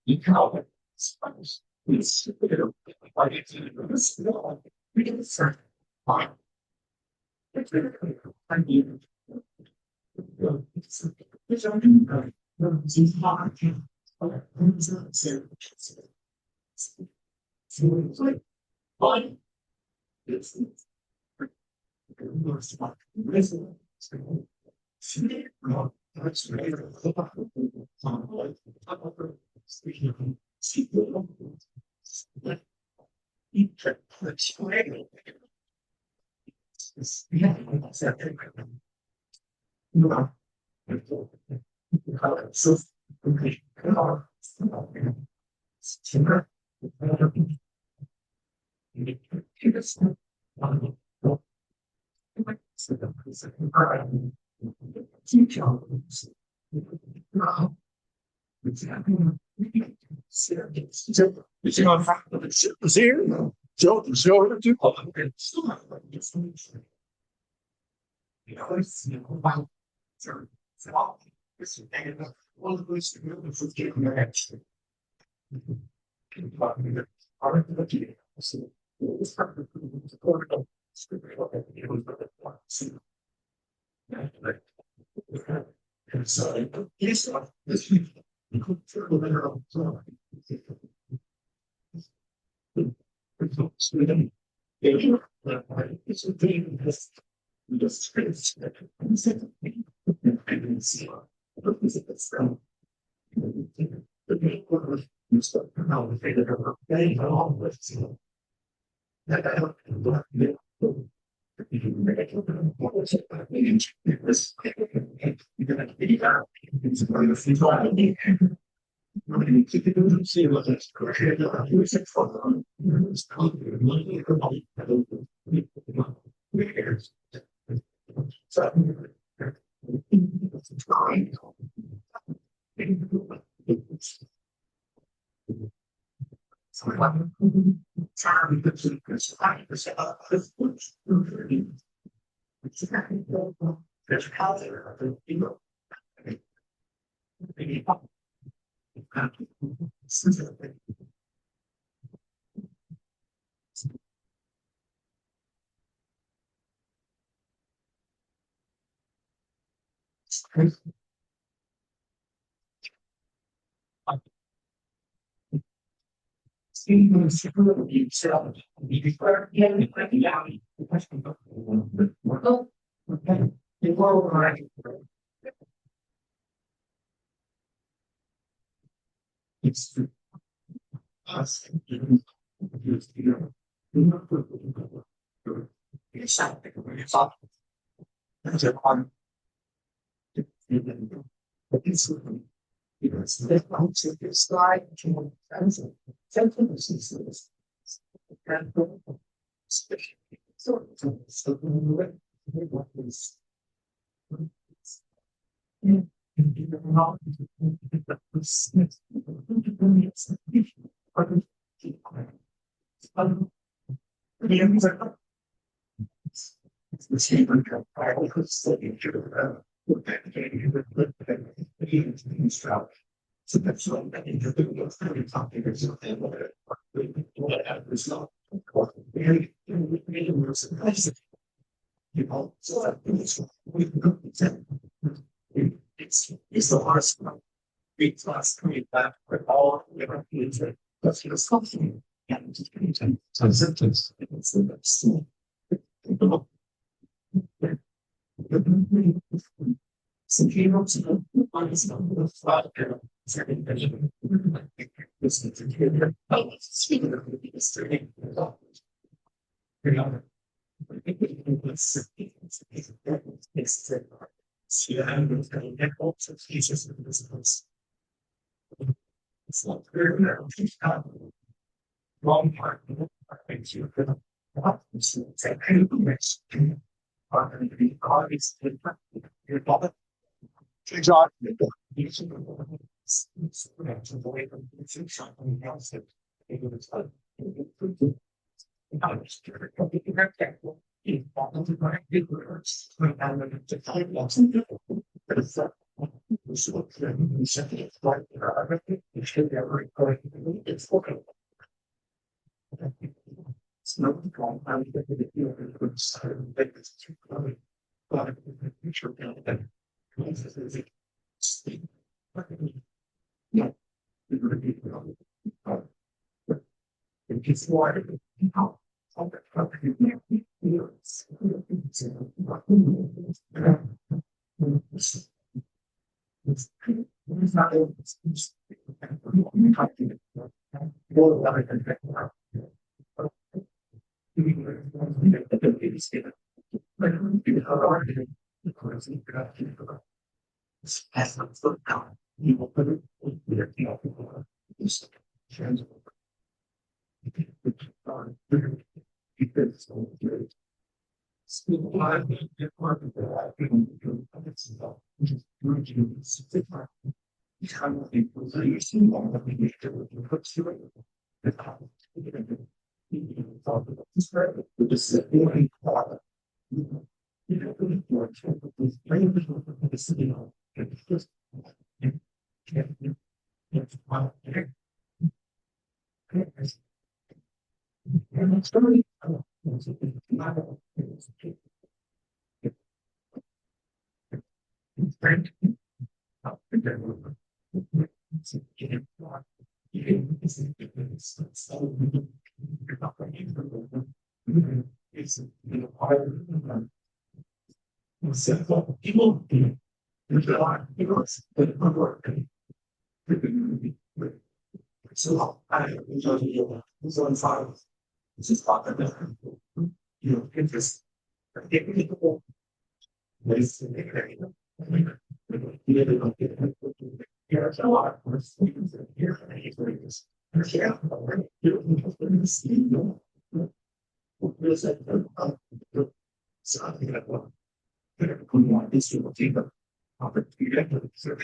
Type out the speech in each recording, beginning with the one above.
You can always it's fine. I mean, it's fine. It's not the problem. I'm going to get you a good start and make this too funny. But in the future, yeah, it's going to be it's water. It's not so I enjoy the on fire. This is part of the interest. There's a lot of students here. Yeah, so I think that one. We want this to take the opportunity to serve.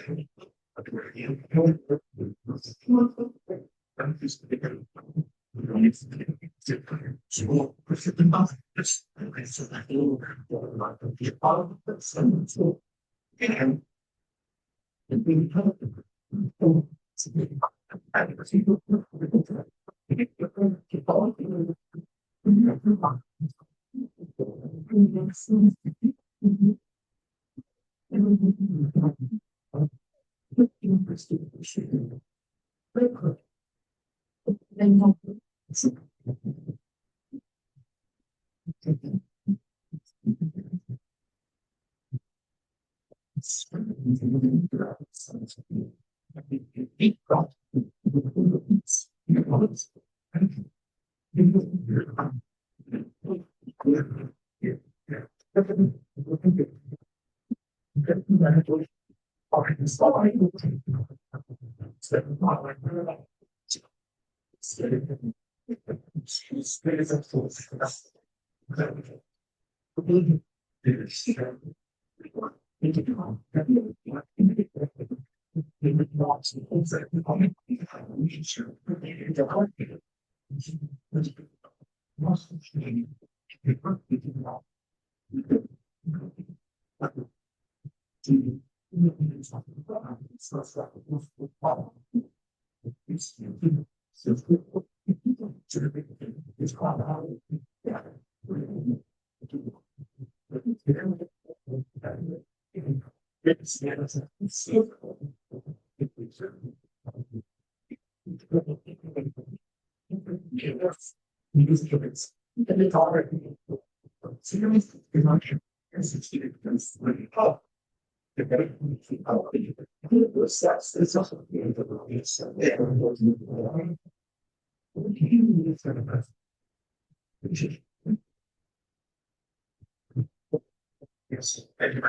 Yes, and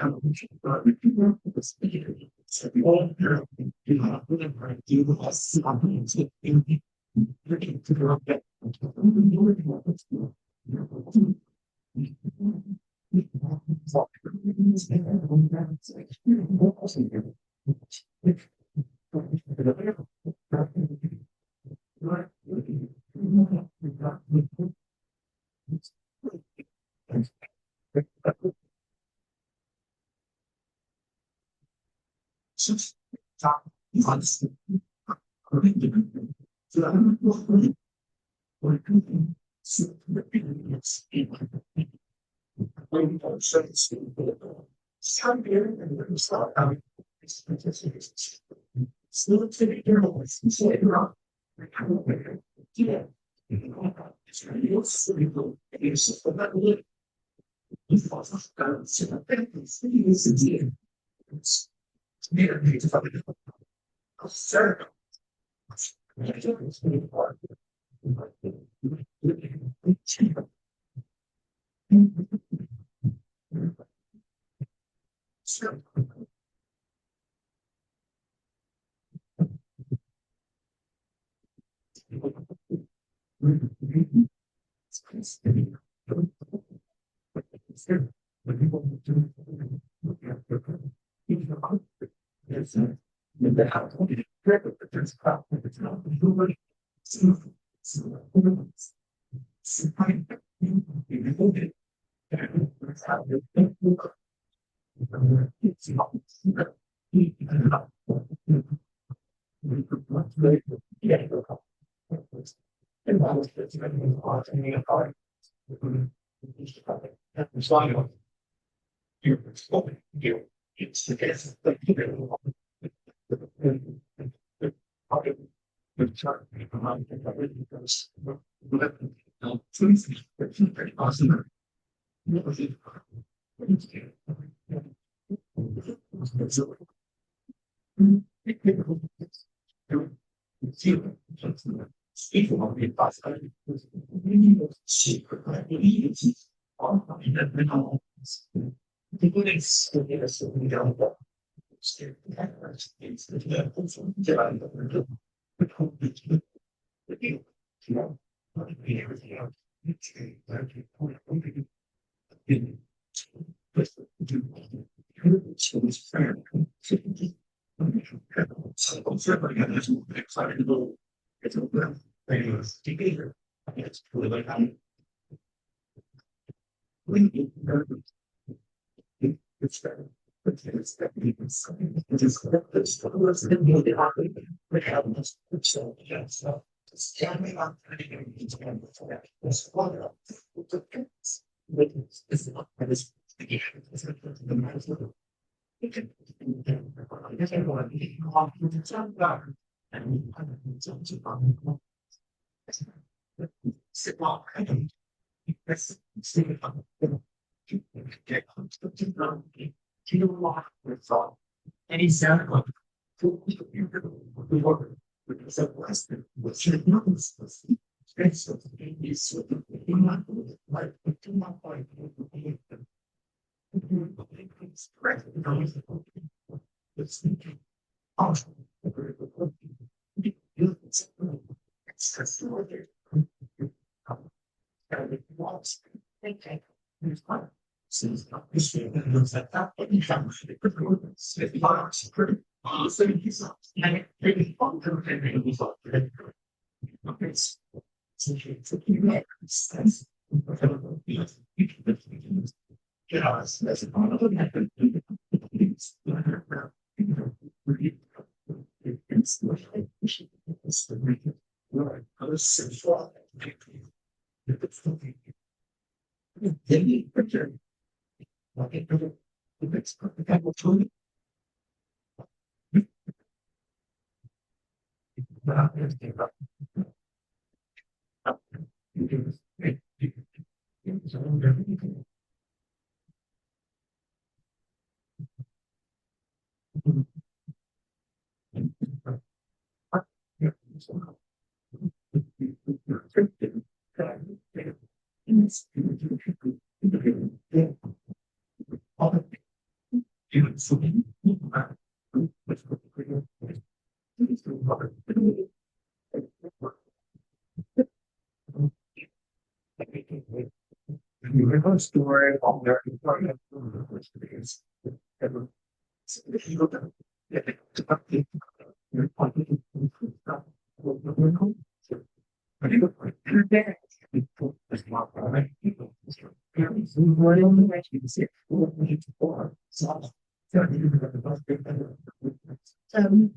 No,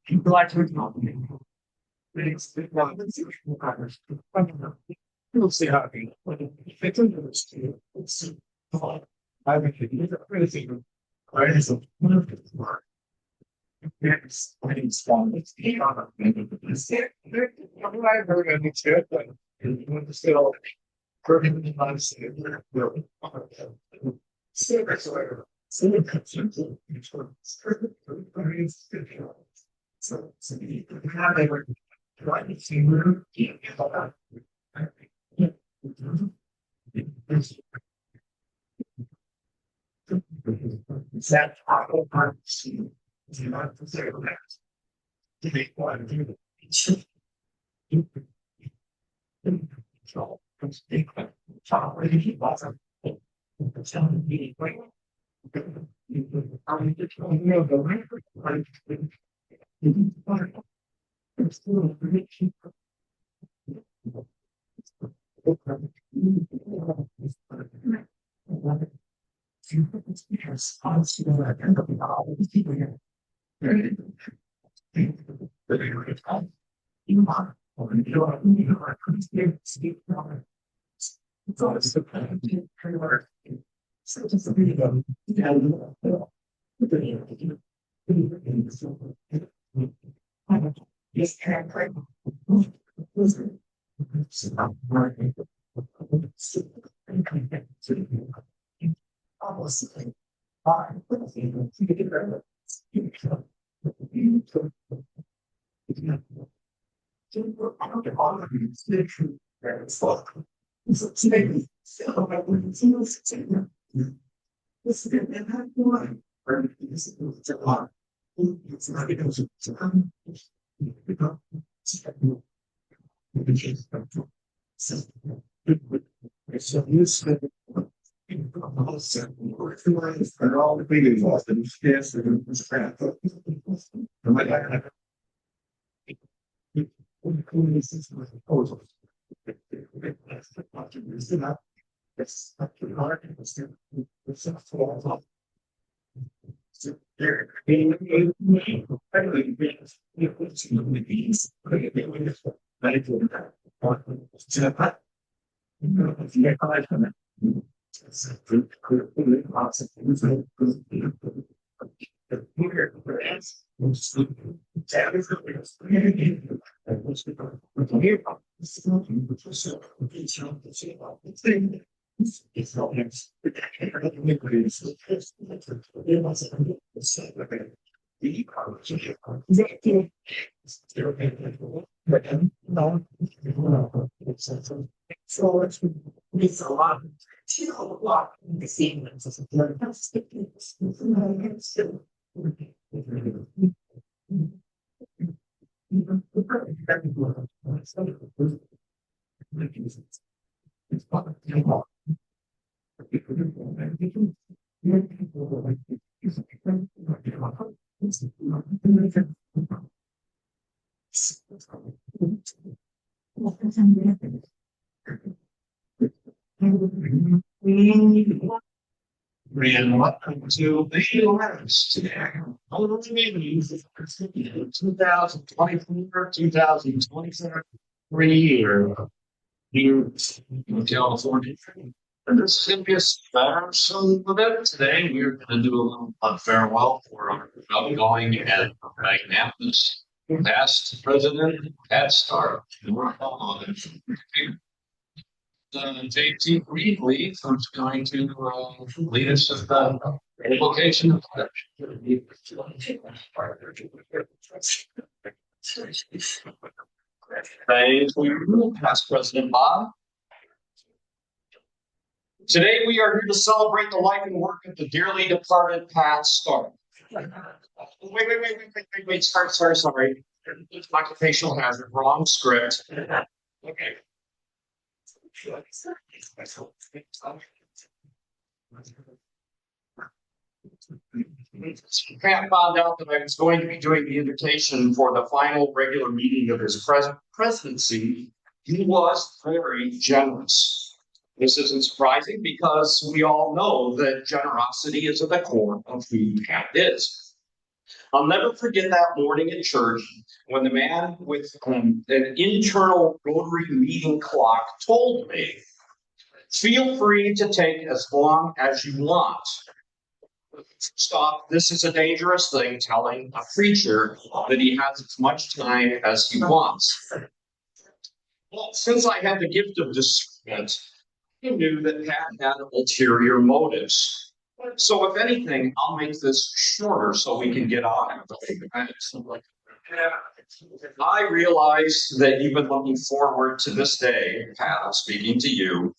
people like to know. You'll see how if it's interesting, it's I think anything. Right, so one of the work. Yes, I think it's fun. It's I heard it's good, but it's still perfectly nice. So how they were trying to that part do not consider that to make one do Yes, almost fine. So you said and all the big involved in yes, it's crap. Yes, it's not next. So it's a lot. A lot in the same Ran what to the last 2024, 2024, 3 year in California. And this is going to be a special event today. We're going to do a little farewell for our outgoing and magnanimous past president, Pat Starke. JT Greenleaf, who's going to lead us to the invocation of pledge. Thank you, past President Bob. Today we are here to celebrate the life and work of the dearly departed Pat Starke. Wait, sorry. Occupational hazard, wrong script. Okay. Pat found out that I was going to be doing the invitation for the final regular meeting of his presidency. He was very generous. This isn't surprising because we all know that generosity is at the core of who Pat is. I'll never forget that morning in church when the man with an internal Rotary meeting clock told me, feel free to take as long as you want. Stop. This is a dangerous thing, telling a preacher that he has as much time as he wants. Well, since I had the gift of discernment, I knew that Pat had ulterior motives. So, if anything, I'll make this shorter so we can get on. I realize that you've been looking forward to this day, Pat, I'm speaking to you,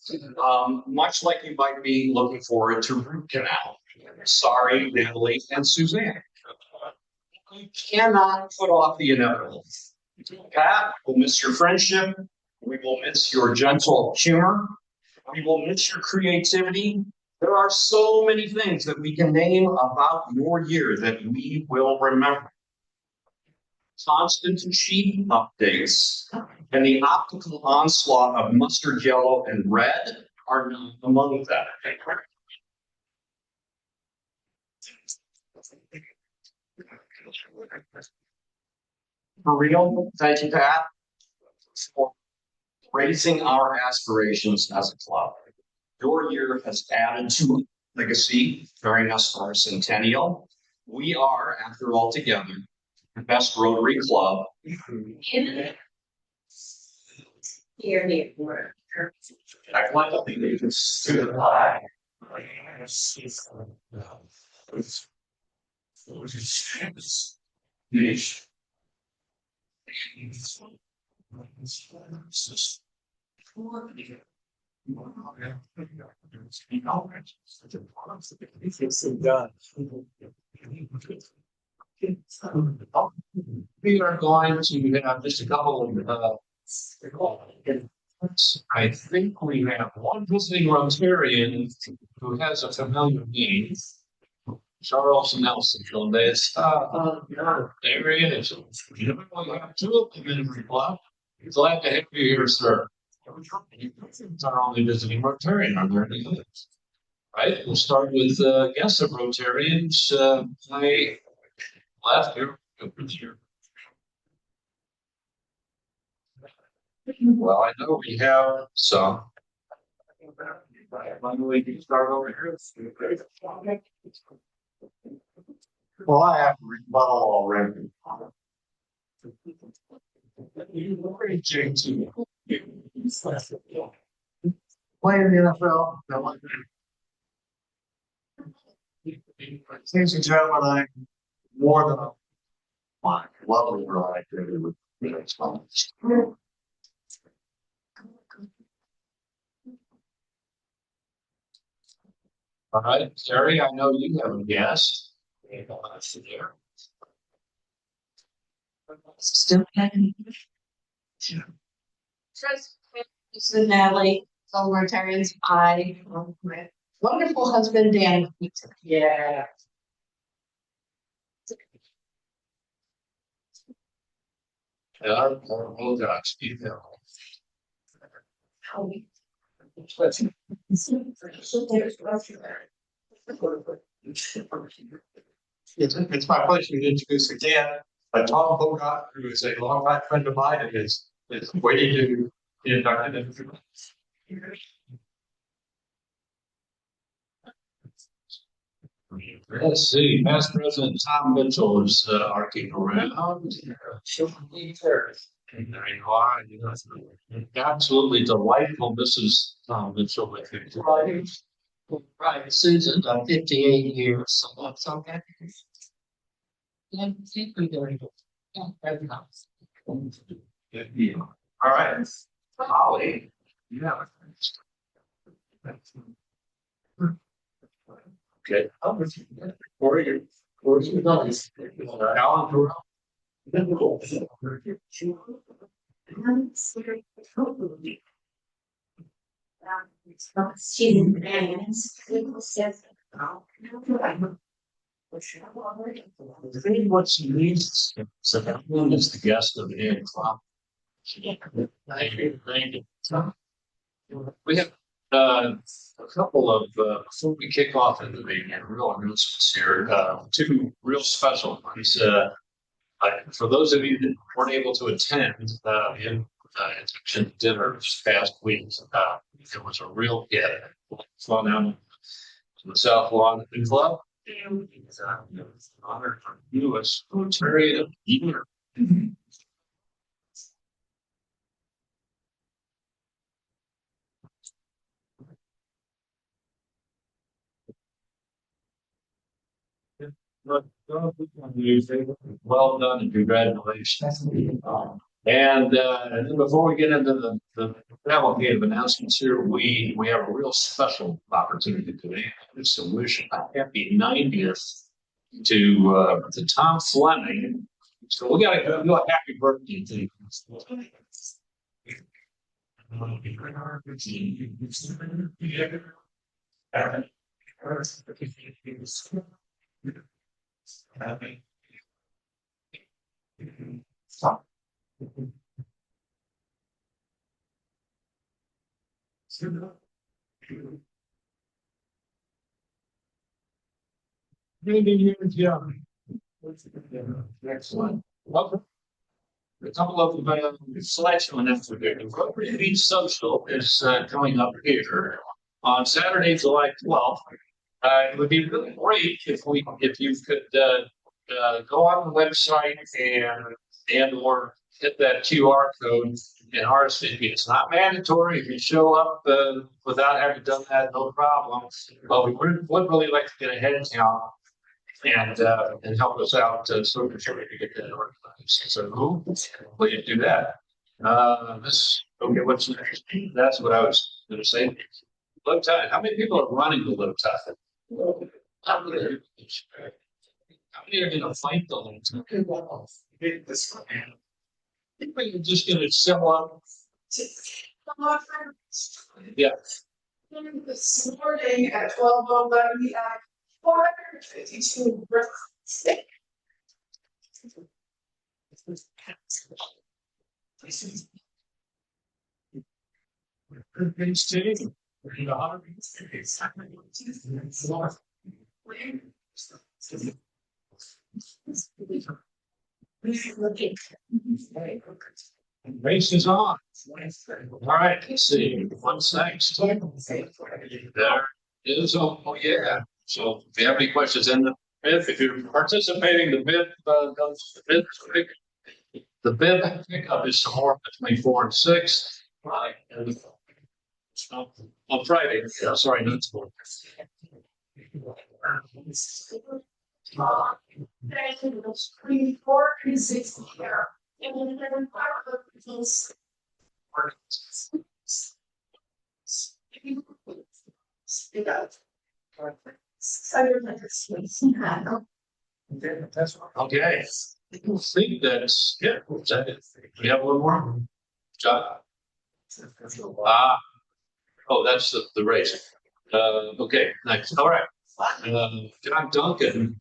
much like you might be looking forward to root canal. Sorry, Natalie and Suzanne. You cannot put off the inevitable. Pat, we'll miss your friendship. We will miss your gentle humor. We will miss your creativity. There are so many things that we can name about your year that we will remember. Constant sheet updates and the optical onslaught of mustard yellow and red are not among them. For real, thank you, Pat, for raising our aspirations as a club. Your year has added to a legacy during us our centennial. We are, after all, together, the best Rotary club. Here, here. I'd like to think that you can still lie. We are going to have just a couple of I think we have one visiting Rotarian who has a familiar name. Charles Nelson, there he is. We have two of them in the club. Glad to have you here, sir. It's our only visiting Rotarian. Are there any others? Right. We'll start with guests of Rotarians. My left here. Well, I know we have some. We can start over here. Well, I have to rebuttal already. Play in the NFL. Ladies and gentlemen, I'm more than a lovely ride with Phoenix. All right, Terry, I know you have a guest. Still having. This is Natalie, fellow Rotarians. My wonderful husband, Dan. Yeah. Oh gosh, It's my pleasure to introduce again Tom Bogart, who is a longtime friend of mine and is waiting to be inducted into. Let's see, past President Tom Mitchell is arcing around. Absolutely delightful, Mrs. Tom Mitchell, with you. Right, Susan, 58 years, so that's okay. Yeah, we doing yeah, very nice. Yeah. All right, Holly. Yeah. Okay. Where are you? Where's your noise? Alan, what she needs, so that one is the guest of the 8 o'clock. We have A couple of, before we kick off into the real announcements here, two real special ones. For those of you that weren't able to attend in Induction dinner this past week, it was a real fun out on the South Lawn of the club. And it was an honor for U.S. Rotary of the Year. Well done and congratulations. And then before we get into the cavalcade of announcements here, we have a real special opportunity today. It's to wish a happy 90th to Tom Fleming. So we got to do a happy birthday to him. Excellent. Welcome. A couple of selection announcements. The Rotary Beach Social is coming up here on Saturday, July 12th. It would be really great if you could go on the website and or hit that QR code and RSVP. It's not mandatory. If you show up without having done that, no problem. But we would really like to get a head count and help us out so we can get that organized. So who will you do that? Okay, what's next? That's what I was going to say. Low tide. How many people are running the low tide? How many are going to fight the low tide? People are just going to show up. Yeah. This morning at 12:11, we have 452 births. Race is on. All right, let's see. What's next? There is, oh yeah. So if you have any questions in if you're participating, the bib pickup is tomorrow between 4 and 6. And on Friday. Sorry, not tomorrow. Between 4 and 6 here. And then Okay. I think that's it. We have one more. John. That's the race. Okay, next. All right. John Duncan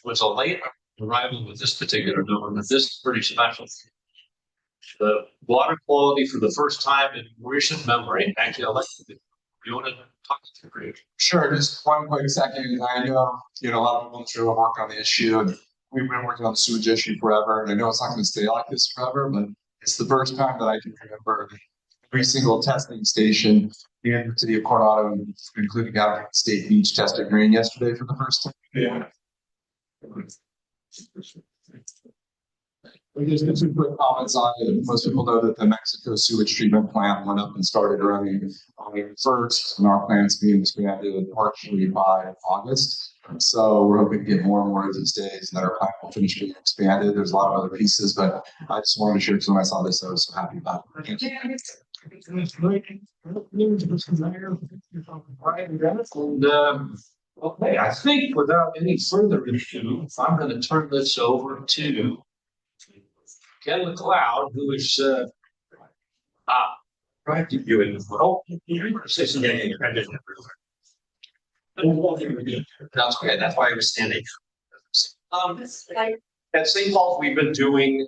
was a late arrival with this particular number, but this is pretty special. The water quality for the first time in recent memory. Actually, I'd like to. You want to talk to me? Sure, just one quick second. I know, a lot of people in the show work on the issue, and we've been working on the sewage issue forever. And I know it's not going to stay like this forever, but it's the first time that I can remember every single testing station in the city of Coronado, including out State Beach, tested green yesterday for the first time. Yeah. We just get some quick comments on it. Most people know that the Mexico sewage treatment plant went up and started running on the 1st, and our plant's being expanded partially by August. So we're hoping to get more and more of these days, and that our plant will finish being expanded. There's a lot of other pieces, but I just wanted to share because when I saw this, I was so happy about it. Okay, I think without any further ado, I'm going to turn this over to Ken McLeod, who is right to you in the photo. That's okay. That's why I was standing. At St. Paul, we've been doing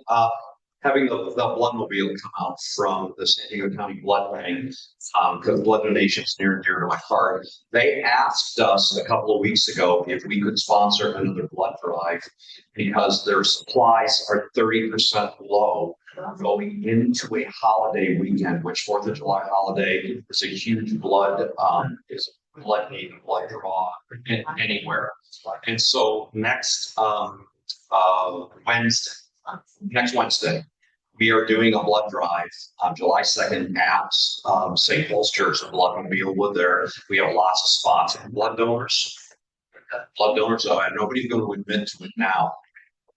having the bloodmobile come out from the San Diego County Blood Bank, because blood donation is near and dear to my heart. They asked us a couple of weeks ago if we could sponsor another blood drive because their supplies are 30% low going into a holiday weekend, which 4th of July holiday is a huge blood need, blood draw anywhere. And so next Wednesday, we are doing a blood drive on July 2nd at St. Paul's Church. The bloodmobile will there. We have lots of spots for blood donors. So nobody's going to admit to it now.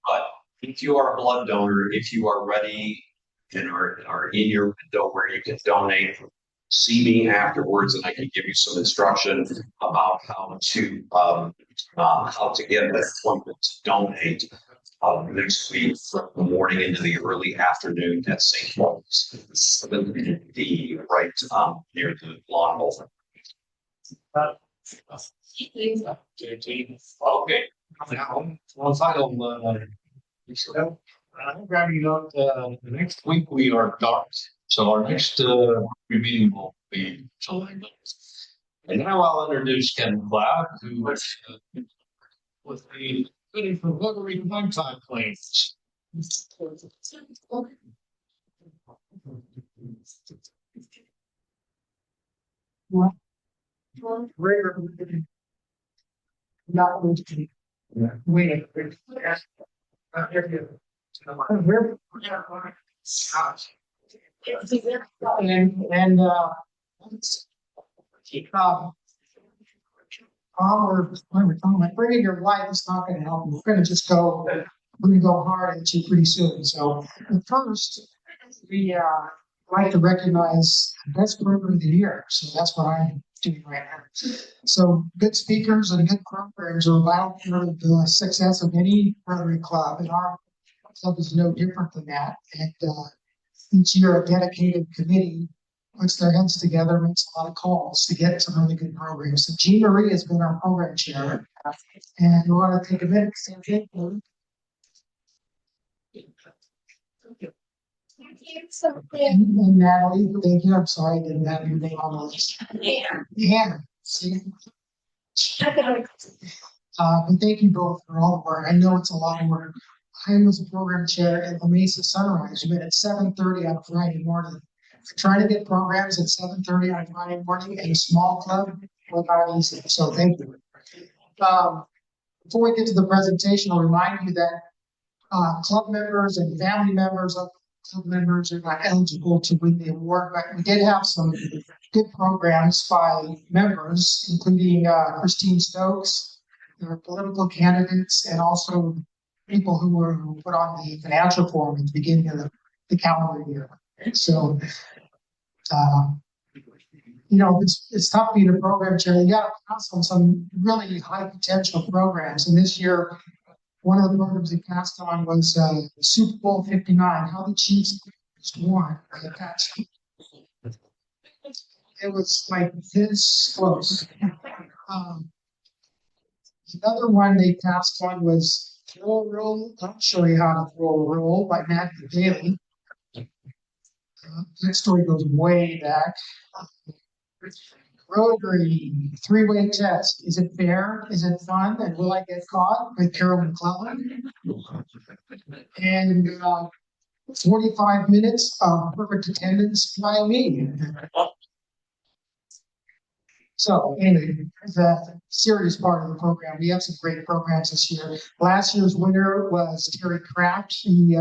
But if you are a blood donor, if you are ready and are in your window where you can donate, see me afterwards, and I can give you some instruction about how to get an appointment to donate next week from the morning into the early afternoon at St. Paul's, 7D, right near the lawn bowling. Okay. Well, final, I'm grabbing you up, next week we are dark. So our next, meeting will be July 9th. And now I'll introduce Ken Cloud, who is, with the goodie for Rotary lifetime claims. Bringing your wife is not going to help. We're going to just go. We're going to go hard at you pretty soon. So first, we like to recognize the best program of the year. So that's what I'm doing right now. So good speakers and good programs are vital for the success of any Rotary club, and our club is no different than that. And each year, a dedicated committee puts their heads together, makes a lot of calls to get some really good programs. So Jean Marie has been our program chair, and we want to take a minute to say thank you. And Natalie, thank you. I'm sorry I didn't have your name on the list. Yeah. See? And thank you both for all the work. I know it's a lot of work. I was a program chair at La Mesa Sunrise. We met at 7:30 on a Friday morning. Trying to get programs at 7:30 on a Friday morning in a small club was not easy. So thank you. Before we get to the presentation, I'll remind you that club members and family members of club members are not eligible to win the award, but we did have some good programs by members, including Christine Stokes, their political candidates, and also people who were put on the financial form at the beginning of the calendar year. So, it's tough being a program chair. You got to pass on some really high potential programs. And this year, one of the programs they passed on was Super Bowl 59, how the Chiefs just won. It was like this close. Another one they passed on was Throw a Roll. I'll show you how to throw a roll by Matt Daly. That story goes way back. Rotary, 3-way test. Is it fair? Is it fun? And will I get caught? By Carol McClellan. And 45 minutes of perfect attendance by me. So anyway, the serious part of the program. We have some great programs this year. Last year's winner was Terry Kraft. He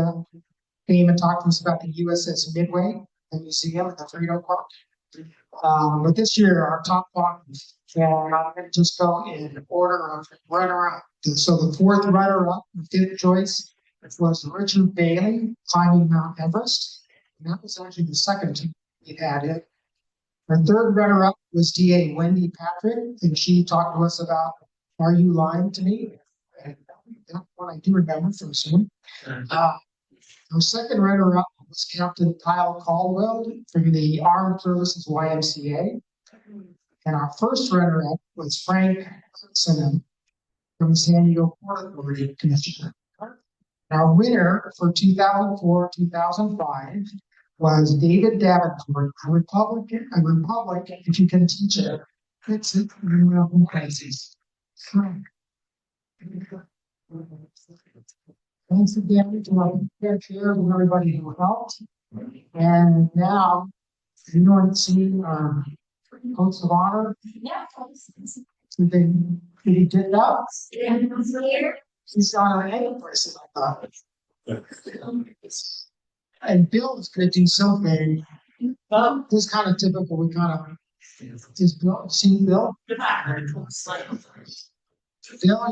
came and talked to us about the USS Midway, the museum at the Frito Park. But this year, our top five, I'm going to just go in order of runner-up. So the fourth runner-up, the fifth choice, was Richard Bailey, climbing Mount Everest. And that was actually the second time we had it. Our third runner-up was DA Wendy Patrick, and she talked to us about Are You Lying to Me? And that's what I do remember from soon. Our second runner-up was Captain Kyle Caldwell from the Armed Services YMCA. And our first runner-up was Frank Hudson from San Diego Port Authority Commissioner. Our winner for 2004, 2005 was David Davenport, a Republican, if you can teach it. It's a crisis. Thanks again to our fair share of everybody who helped. And now, you want to see our coats of honor? Yeah. Did he get it up? Here. He's on our head person, I thought. And Bill is gonna do something. This kind of typical, we kind of, just Bill, see Bill? Bill, are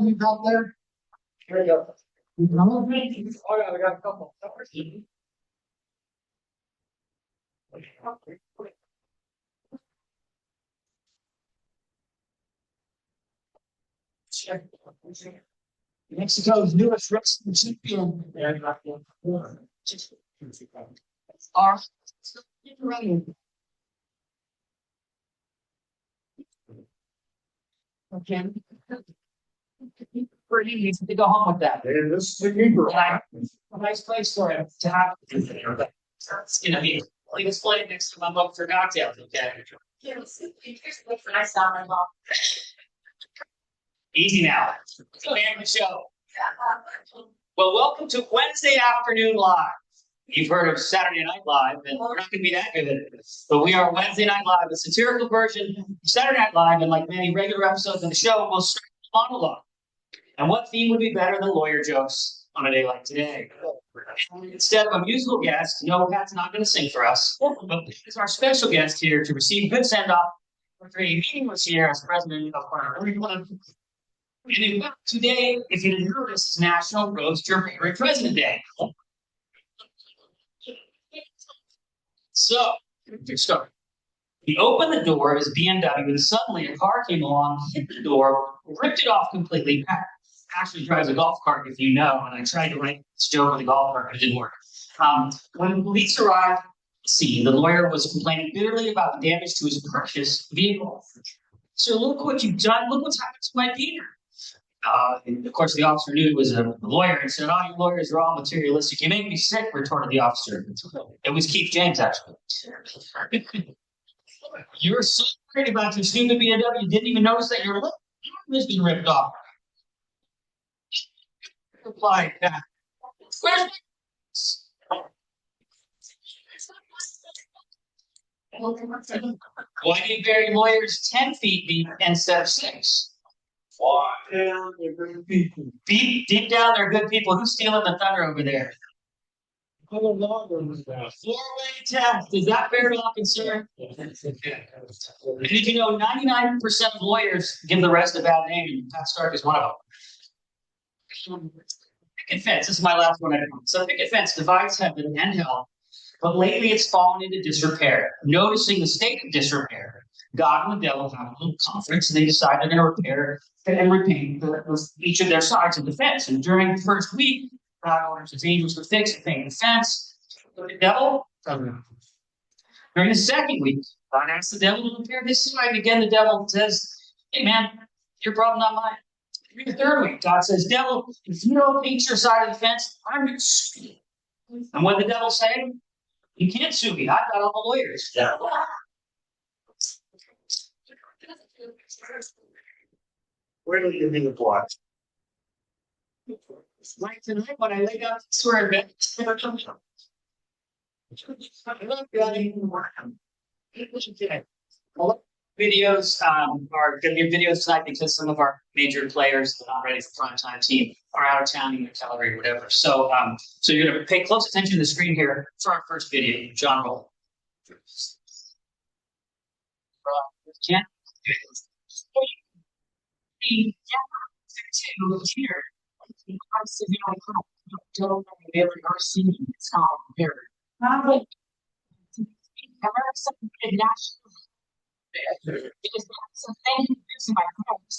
you out there? Here we go. No? Oh, yeah, we got a couple. Mexico's newest wrestling champion. Are running. Okay. Pretty easy to go home with that. And this is a keeper. A nice place for him to have. It's gonna be like displayed next to my book for cocktails, okay? I saw my mom. Easy now. It's a family show. Well, welcome to Wednesday Afternoon Live. You've heard of Saturday Night Live, and we're not going to be that good at it. But we are Wednesday Night Live, a satirical version of Saturday Night Live, and like many regular episodes of the show, we'll start with a monologue. And what theme would be better than lawyer jokes on a day like today? Instead of a musical guest, no, Pat's not going to sing for us, but is our special guest here to receive good send-off after a meaningless year as president of Rotary. And in fact, today, if you didn't notice, it's National Roast Your Favorite President Day. So, to start. He opened the door of his BMW and suddenly a car came along, hit the door, ripped it off completely. Pat actually drives a golf cart, if you know, and I tried to write this joke with a golf cart, but it didn't work. When the police arrived at the scene, the lawyer was complaining bitterly about the damage to his precious vehicle. So look what you've done, look what's happened to my Peter. And of course, the officer knew he was a lawyer and said, "Oh, you lawyers are all materialistic. You make me sick," retorted the officer. It was Keith James, actually. You were so worried about your stupid BMW, you didn't even notice that your lip was being ripped off. Replied back. Why do you bury lawyers 10 feet deep instead of 6? Why? Yeah, they're good people. Deep down, they're good people. Who's stealing the thunder over there? Four-way test. Is that fair to concern? Did you know 99% of lawyers give the rest a bad name, and Pat Starke is one of them? Picket fence. This is my last one. So picket fence divides heaven and hell, but lately it's fallen into disrepair. Noticing the state of disrepair, God and the devil have a little conference, and they decide they're going to repair and repaint each of their sides of the fence. And during the first week, God orders his angels to fix and paint the fence. But the devil doesn't know. During the second week, God asks the devil to repair his side. Again, the devil says, "Hey, man, your problem, not mine." During the third week, God says, "Devil, if you don't paint your side of the fence, I'm going to sue you." And what did the devil say? "You can't sue me. I've got all the lawyers." Yeah. Where do you think it was? Like tonight when I lay down to swear in bed. Videos are going to be videos tonight because some of our major players that are not ready for prime time team are out of town in Calgary or whatever. So so you're going to pay close attention to the screen here for our first video. John Roll. Here. Because that's the thing using my friends.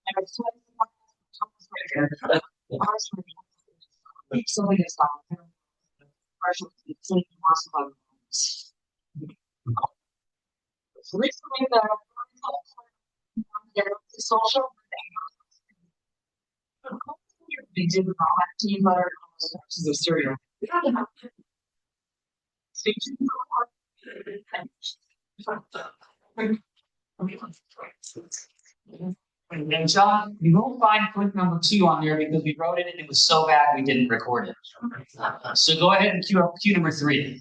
And I swear somebody is recently the social they did with all that team letter This is a serial. And John, you won't find clip number 2 on there because we wrote it and it was so bad we didn't record it. So go ahead and cue up cue number 3.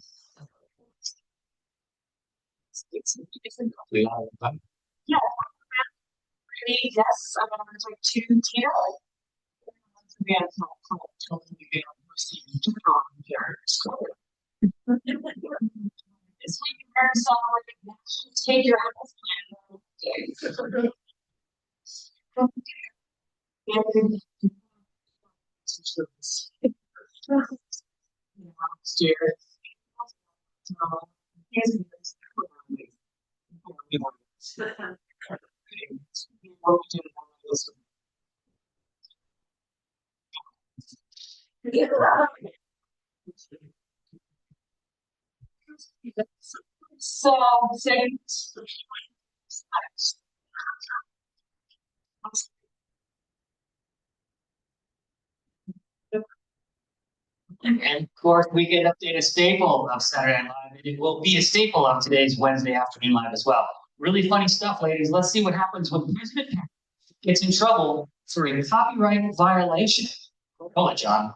Yes, I'm gonna take 2 Tina. We have totally been receiving here. It's like a very solid. Take your So, same. And of course, Weekend Update, a staple of Saturday Night Live. And it will be a staple of today's Wednesday afternoon live as well. Really funny stuff, ladies. Let's see what happens when President gets in trouble for a copyright violation. Hold it, John.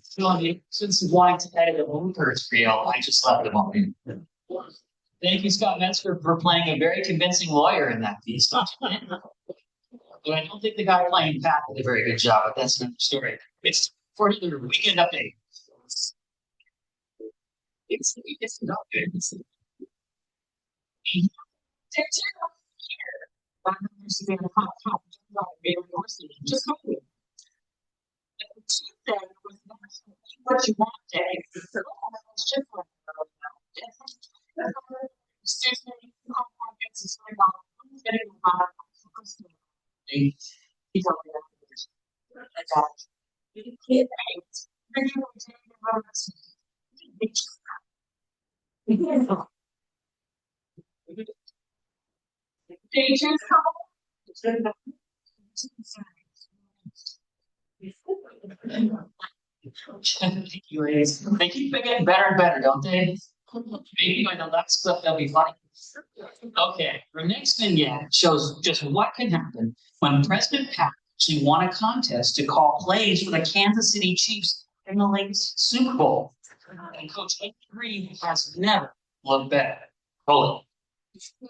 So, since you wanted to edit a bloopers reel, I just left them on. Thank you, Scott Metzger, for playing a very convincing lawyer in that piece. But I don't think the guy playing Pat did a very good job, but that's another story. It's for the Weekend Update. It's not good. Just what you want, Dave. They keep getting better and better, don't they? Maybe by the last clip, they'll be funny. Okay, our next vignette shows just what can happen when President Pat actually won a contest to call plays for the Kansas City Chiefs in the latest Super Bowl. And Coach Andy Reid has never looked better. Roll it.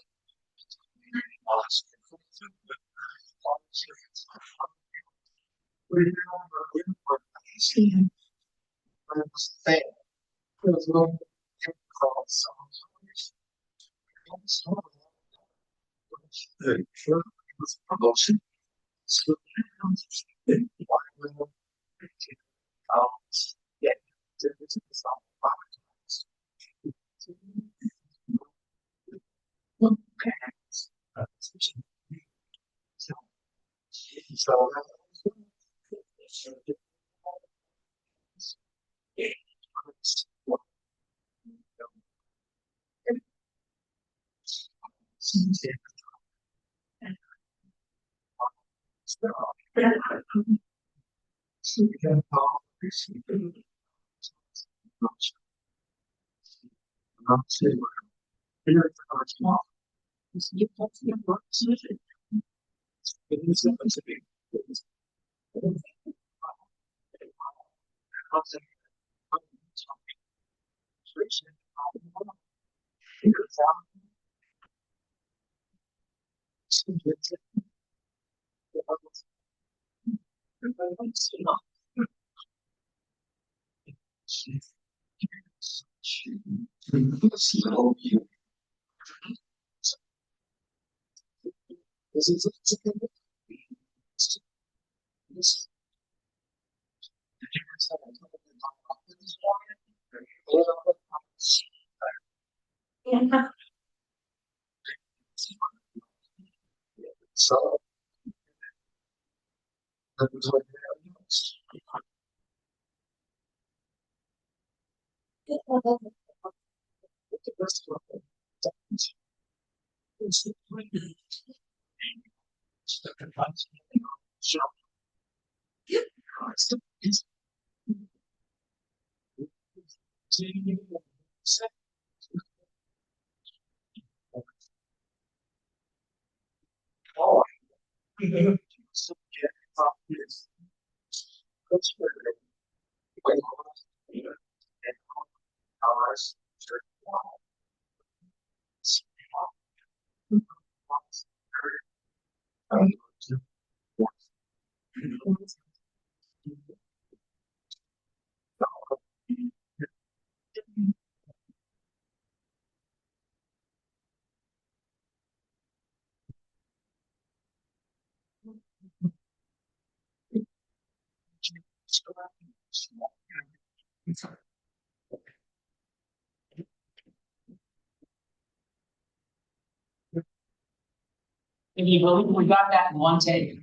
Can you believe we got that in one take?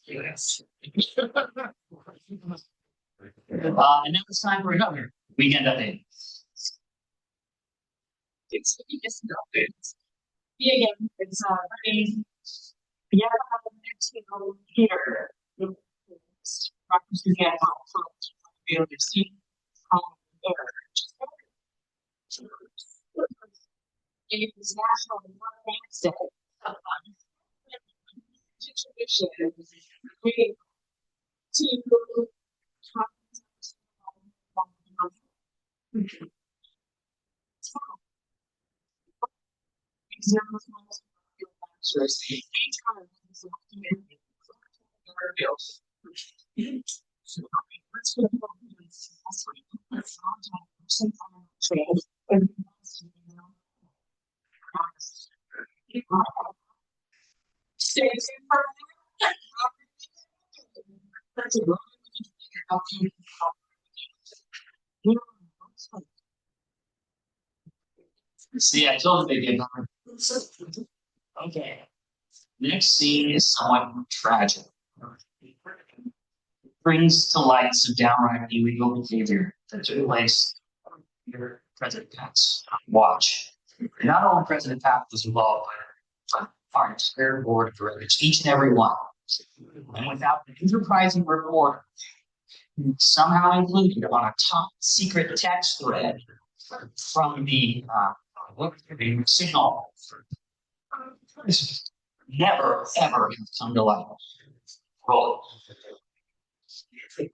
Yes. And now it's time for another weekend update. It's an update. Yeah, again, it's yeah, here. Again, be able to see it is National Dance Day. Tradition to See, I told you they get better. Okay. Next scene is somewhat tragic. It brings to light some downright illegal behavior that took place under President Pat's watch. Not only President Pat was involved, but our entire board of directors, each and every one. And without an enterprising reporter somehow included on a top secret text thread from the signal. Never, ever come to life. Roll it.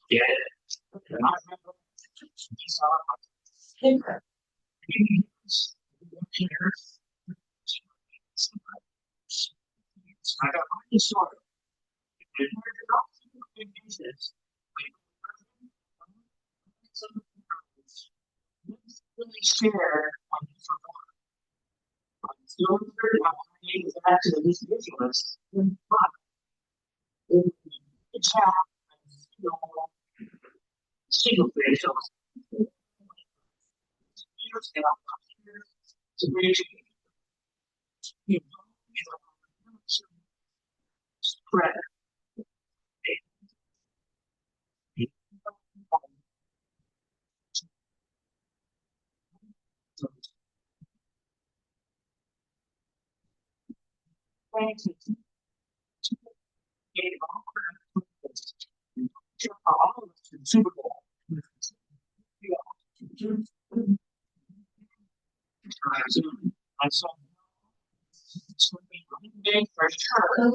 Get it. I got my story. Really share on still back to the individualist, but in the chat, single facial. To reach spread. Super Bowl. I saw big for sure.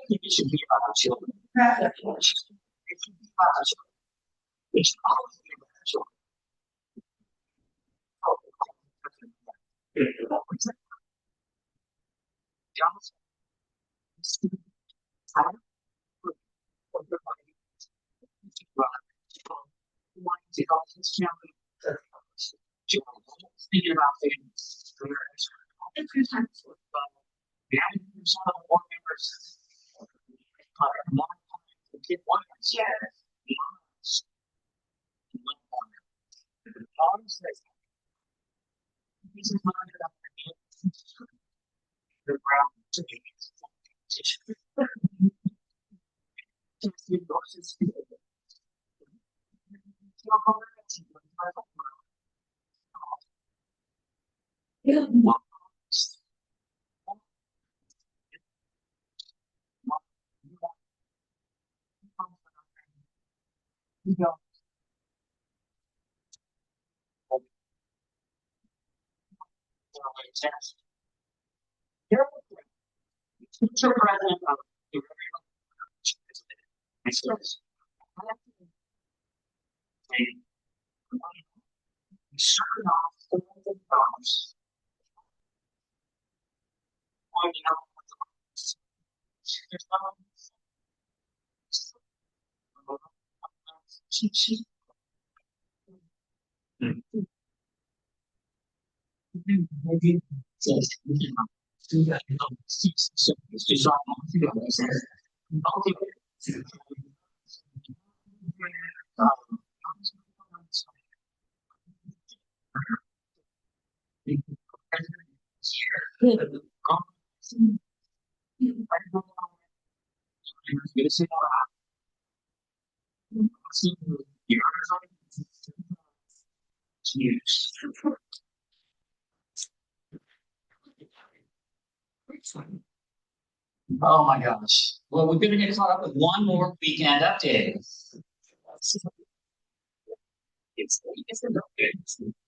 It should be about children. It should be about children. It's always be about children. Thinking about things. Yeah, some of the board members. Kid one. Yeah. Yeah. Future president of the certain off all the problems. Pointing out what the there's no teaching. Oh my gosh. Well, we're gonna get caught up with one more weekend update. It's a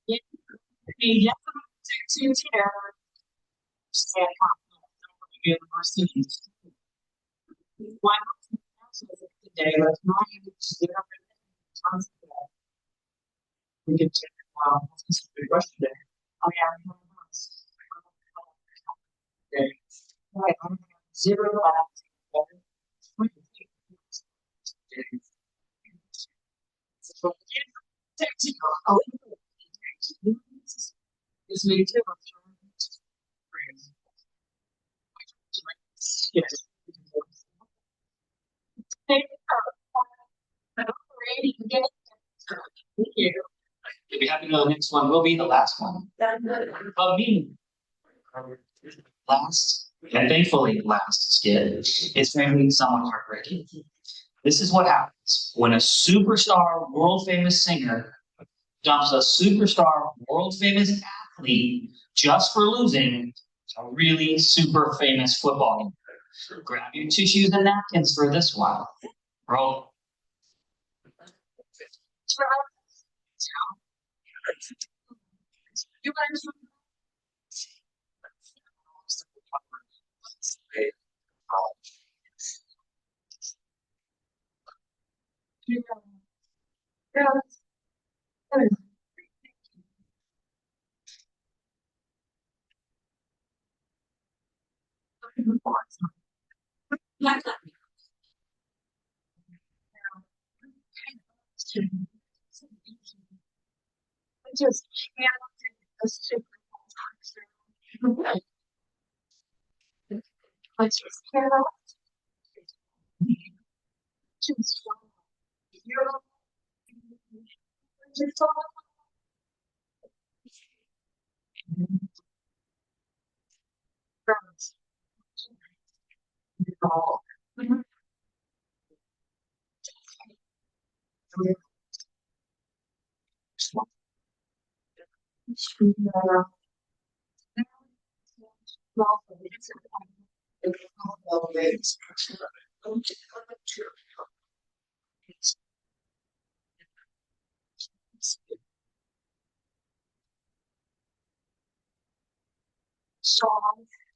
yeah, I mean, yes, to tear. Stand university. Why not? Today, let's not even get up and we can take, this is a good question there. I have okay. Right, zero left. So, oh, it's me too. Yes. Thank you. You'll be happy to know the next one will be the last one. But me, last, and thankfully last skit is frankly somewhat heartbreaking. This is what happens when a superstar, world famous singer dumps a superstar, world famous athlete just for losing a really super famous football game. Grab your tissues and napkins for this one. Roll. You guys just can't a super I just cannot just you're just friends. So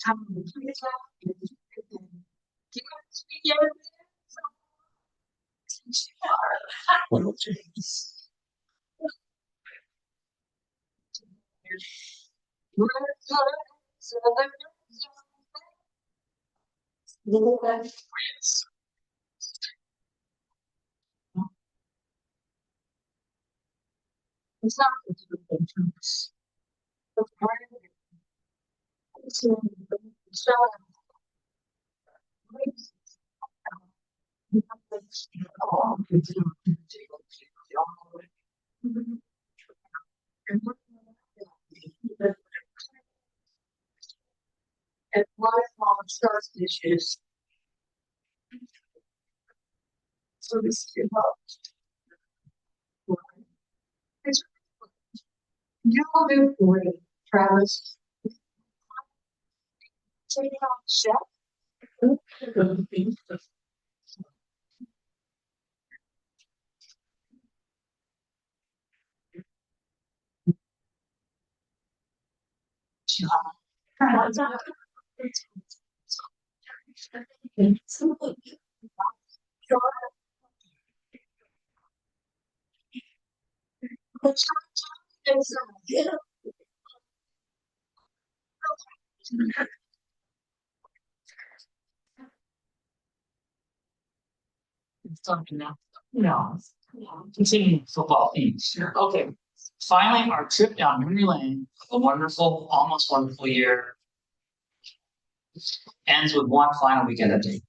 I'm it's not so and lifelong trust issues. So this is about you will do for it, Travis. Take out chef. Something now. No. Continuing football themes. Okay. Finally, our trip down memory lane of a wonderful, almost wonderful year ends with one final weekend update.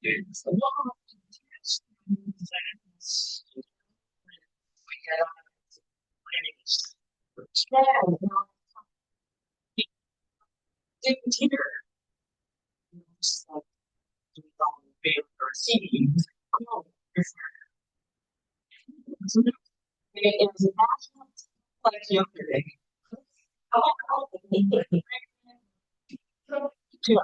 It is national like yesterday. Right.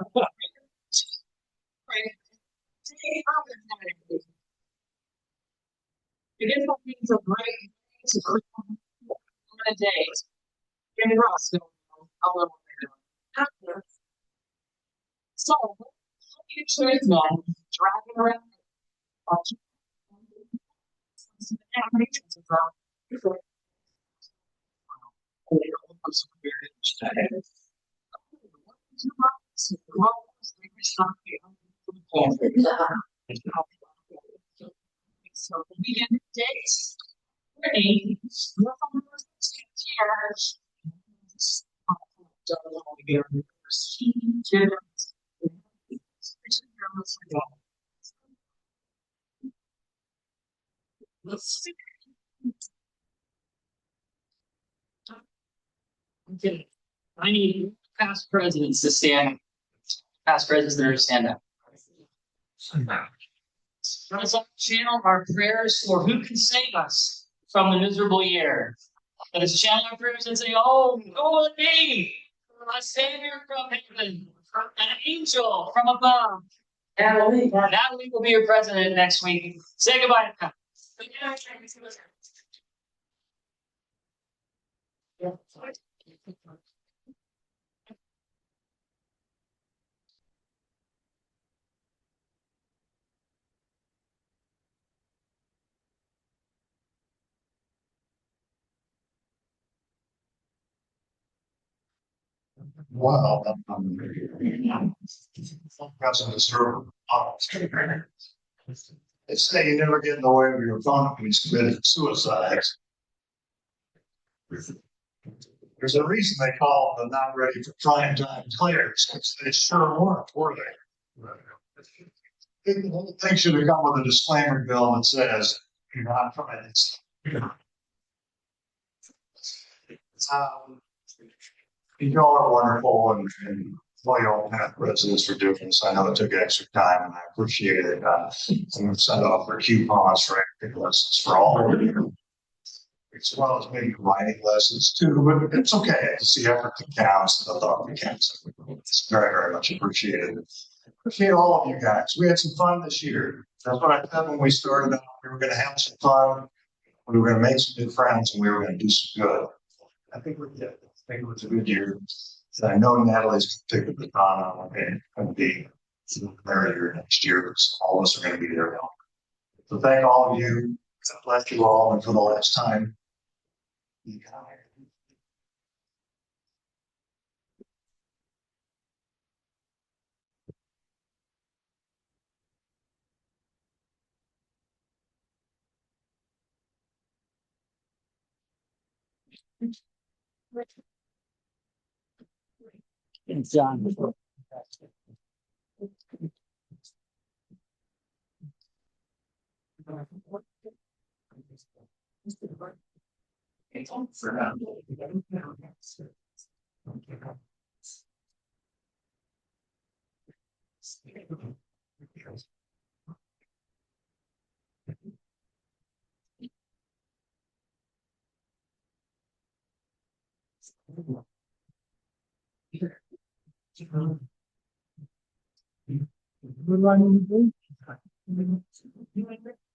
It is something so great to create a day. In Roscoe, a little bit. So, you choose then driving around. Watching. So we get dates. Ready? Okay. I need past presidents to stand. Past presidents that are to stand up. Let us channel our prayers for who can save us from the miserable year. Let us channel our prayers and say, "Oh, go with me, a savior from heaven, an angel from above." Natalie will be your president next week. Say goodbye. Wow. President server. They say you never get in the way of your opponent when he's committed suicide. There's a reason they call them the not ready for prime time players, because they sure weren't, were they? The whole thing should have come with a disclaimer bill that says, you're not trying this. You all are wonderful and loyal past residents for doing this. I know it took extra time and I appreciate it. I'm sent off for coupons for acting lessons for all of you. As well as maybe writing lessons too, but it's okay to see effort that counts and the thought that counts. It's very, very much appreciated. Appreciate all of you guys. We had some fun this year. That's what I said when we started out. We were going to have some fun. We were going to make some new friends and we were going to do some good. I think we did. I think it was a good year. So I know Natalie's going to take the baton on and going to be there here next year. So all of us are going to be there now. So thank all of you. God bless you all. And for the last time, be kind. It's John.